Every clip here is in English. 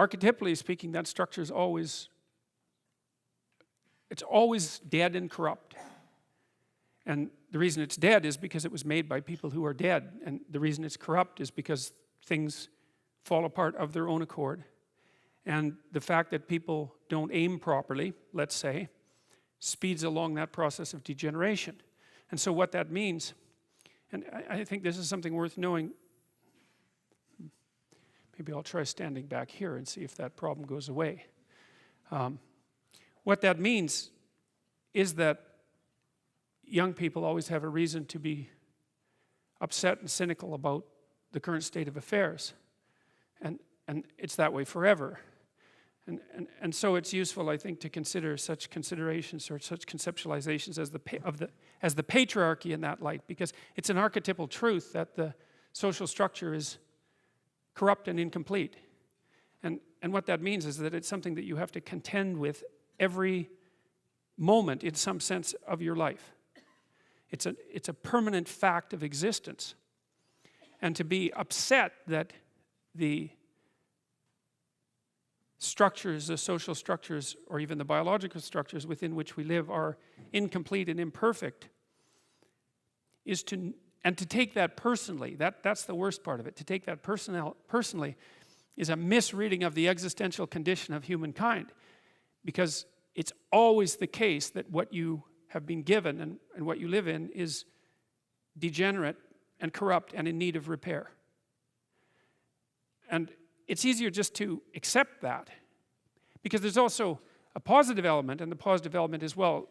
archetypally speaking, that structure is always dead and corrupt. And the reason it's dead is because it was made by people who are dead. And the reason it's corrupt is because things fall apart of their own accord. And the fact that people don't aim properly, let's say, speeds along that process of degeneration. And so what that means, and I think this is something worth knowing. Maybe I'll try standing back here and see if that problem goes away. What that means is that young people always have a reason to be upset and cynical about the current state of affairs. And it's that way forever. And so it's useful, I think, to consider such considerations or such conceptualizations as the patriarchy in that light, because it's an archetypal truth that the social structure is corrupt and incomplete. And what that means is that it's something that you have to contend with every moment in some sense of your life. It's a permanent fact of existence. And to be upset that the structures, the social structures, or even the biological structures within which we live are incomplete and imperfect, is to take that personally. That's the worst part of it. To take that personally is a misreading of the existential condition of humankind, because it's always the case that what you have been given and what you live in is degenerate and corrupt and in need of repair. And it's easier just to accept that, because there's also a positive element, and the positive element is, well,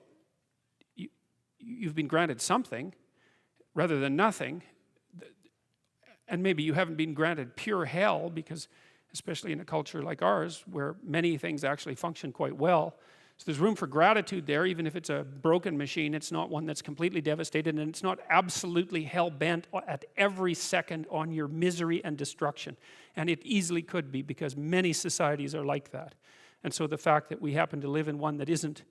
you've been granted something rather than nothing, and maybe you haven't been granted pure hell, because especially in a culture like ours where many things actually function quite well, so there's room for gratitude there. Even if it's a broken machine, it's not one that's completely devastated, and it's not absolutely hell-bent at every second on your misery and destruction. And it easily could be, because many societies are like that. And so the fact that we happen to live in one that isn't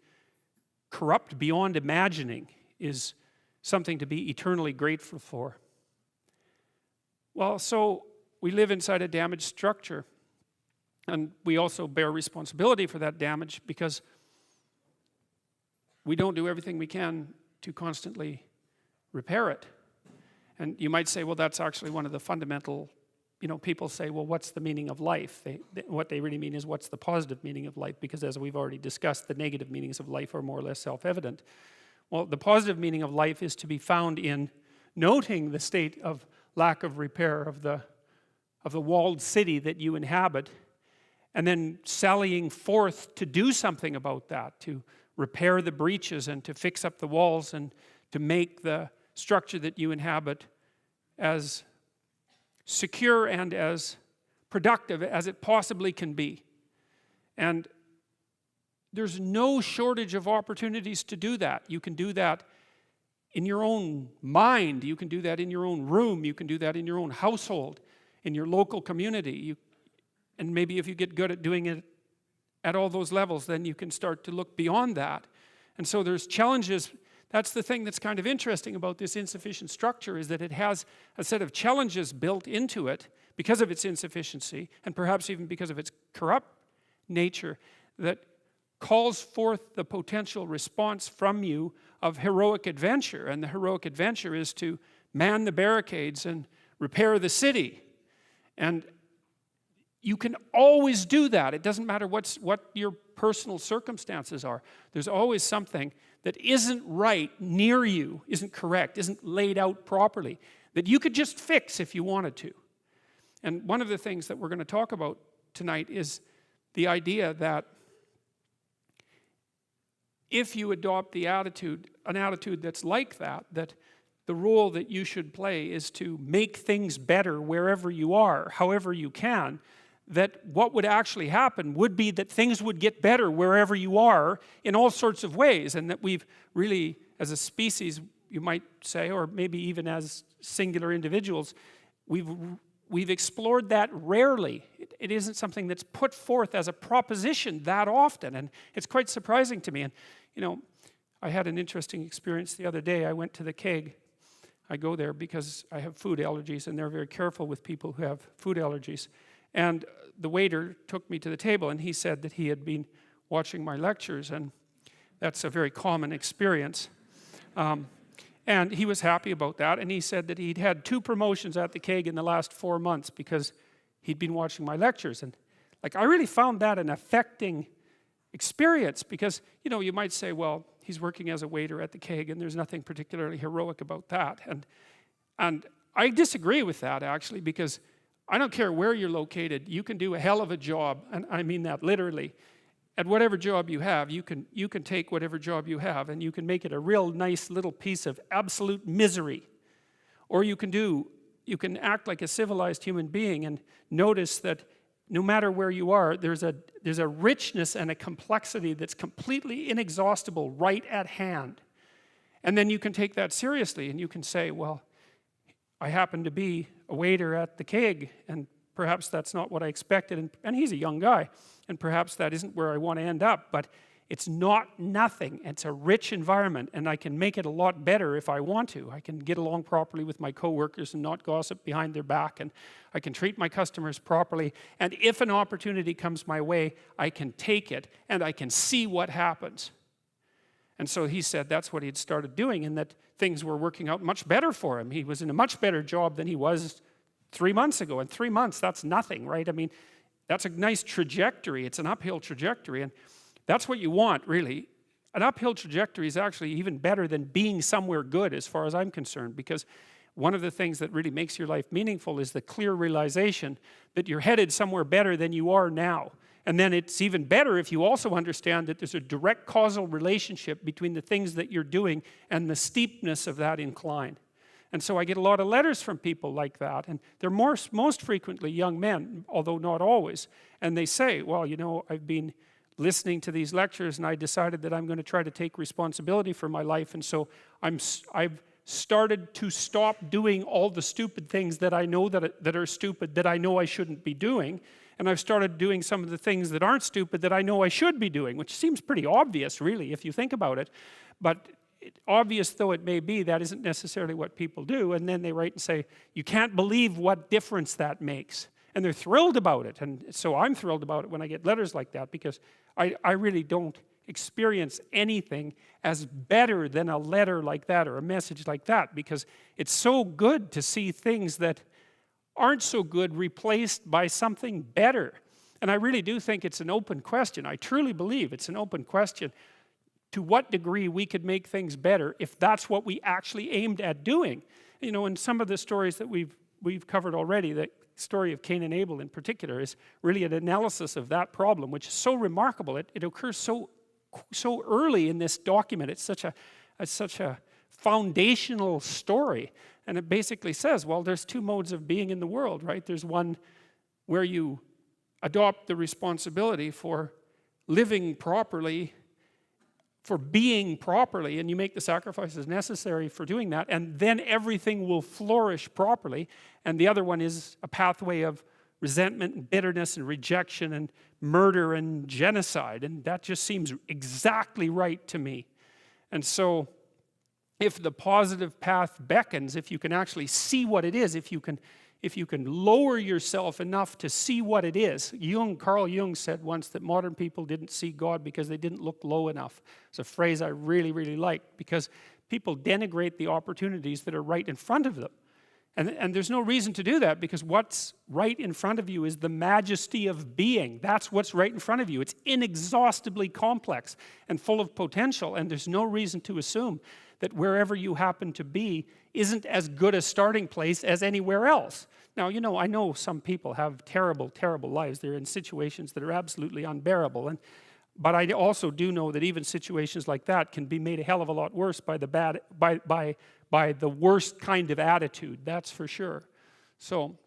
corrupt beyond imagining is something to be eternally grateful for. Well, so we live inside a damaged structure, and we also bear responsibility for that damage, because we don't do everything we can to constantly repair it. And you might say, well, that's actually one of the fundamental, people say, well, what's the meaning of life? What they really mean is, what's the positive meaning of life? Because as we've already discussed, the negative meanings of life are more or less self-evident. Well, the positive meaning of life is to be found in noting the state of lack of repair of the walled city that you inhabit, and then sallying forth to do something about that, to repair the breaches and to fix up the walls and to make the structure that you inhabit as secure and as productive as it possibly can be. And there's no shortage of opportunities to do that. You can do that in your own mind. You can do that in your own room. You can do that in your own household, in your local community. And maybe if you get good at doing it at all those levels, then you can start to look beyond that. And so there's challenges. That's the thing that's kind of interesting about this insufficient structure, is that it has a set of challenges built into it because of its insufficiency, and perhaps even because of its corrupt nature, that calls forth the potential response from you of heroic adventure. And the heroic adventure is to man the barricades and repair the city. And you can always do that. It doesn't matter what your personal circumstances are. There's always something that isn't right near you, isn't correct, isn't laid out properly, that you could just fix if you wanted to. And one of the things that we're going to talk about tonight is the idea that if you adopt an attitude that's like that the role that you should play is to make things better wherever you are, however you can, that what would actually happen would be that things would get better wherever you are in all sorts of ways, and that we've really, as a species, you might say, or maybe even as singular individuals, we've explored that rarely. It isn't something that's put forth as a proposition that often, and it's quite surprising to me. And I had an interesting experience the other day. I went to the keg. I go there because I have food allergies, and they're very careful with people who have food allergies. And the waiter took me to the table, and he said that he had been watching my lectures, and that's a very common experience. And he was happy about that, and he said that he'd had 2 promotions at the Keg in the last 4 months because he'd been watching my lectures. And like, I really found that an affecting experience, because, you know, you might say, well, he's working as a waiter at the Keg, and there's nothing particularly heroic about that. And I disagree with that, actually, because I don't care where you're located, you can do a hell of a job, and I mean that literally. At whatever job you have, you can take whatever job you have, and you can make it a real nice little piece of absolute misery. Or you can act like a civilized human being and notice that no matter where you are, there's a richness and a complexity that's completely inexhaustible right at hand. And then you can take that seriously, and you can say, well, I happen to be a waiter at the Keg, and perhaps that's not what I expected, and he's a young guy, and perhaps that isn't where I want to end up, but it's not nothing. It's a rich environment, and I can make it a lot better if I want to. I can get along properly with my coworkers and not gossip behind their back, and I can treat my customers properly, and if an opportunity comes my way, I can take it, and I can see what happens. And so he said that's what he'd started doing, and that things were working out much better for him. He was in a much better job than he was 3 months ago. And 3 months, that's nothing, right? I mean, that's a nice trajectory. It's an uphill trajectory, and that's what you want, really. An uphill trajectory is actually even better than being somewhere good, as far as I'm concerned, because one of the things that really makes your life meaningful is the clear realization that you're headed somewhere better than you are now. And then it's even better if you also understand that there's a direct causal relationship between the things that you're doing and the steepness of that incline. And so I get a lot of letters from people like that, and they're most frequently young men, although not always. And they say, well, you know, I've been listening to these lectures, and I decided that I'm going to try to take responsibility for my life, and so I've started to stop doing all the stupid things that I know that are stupid, that I know I shouldn't be doing, and I've started doing some of the things that aren't stupid that I know I should be doing, which seems pretty obvious, really, if you think about it. But obvious though it may be, that isn't necessarily what people do. And then they write and say, you can't believe what difference that makes. And they're thrilled about it. And so I'm thrilled about it when I get letters like that, because I really don't experience anything as better than a letter like that or a message like that, because it's so good to see things that aren't so good replaced by something better. And I really do think it's an open question. I truly believe it's an open question to what degree we could make things better if that's what we actually aimed at doing. You know, in some of the stories that we've covered already, the story of Cain and Abel in particular is really an analysis of that problem, which is so remarkable. It occurs so early in this document. It's such a foundational story, and it basically says, well, there's 2 modes of being in the world, right? There's one where you adopt the responsibility for living properly, for being properly, and you make the sacrifices necessary for doing that, and then everything will flourish properly. And the other one is a pathway of resentment and bitterness and rejection and murder and genocide, and that just seems exactly right to me. And so if the positive path beckons, if you can actually see what it is, if you can lower yourself enough to see what it is. Carl Jung said once that modern people didn't see God because they didn't look low enough. It's a phrase I really, really like, because people denigrate the opportunities that are right in front of them. And there's no reason to do that, because what's right in front of you is the majesty of being. That's what's right in front of you. It's inexhaustibly complex and full of potential, and there's no reason to assume that wherever you happen to be isn't as good a starting place as anywhere else. Now, you know, I know some people have terrible, terrible lives. They're in situations that are absolutely unbearable. But I also do know that even situations like that can be made a hell of a lot worse by the worst kind of attitude, that's for sure. So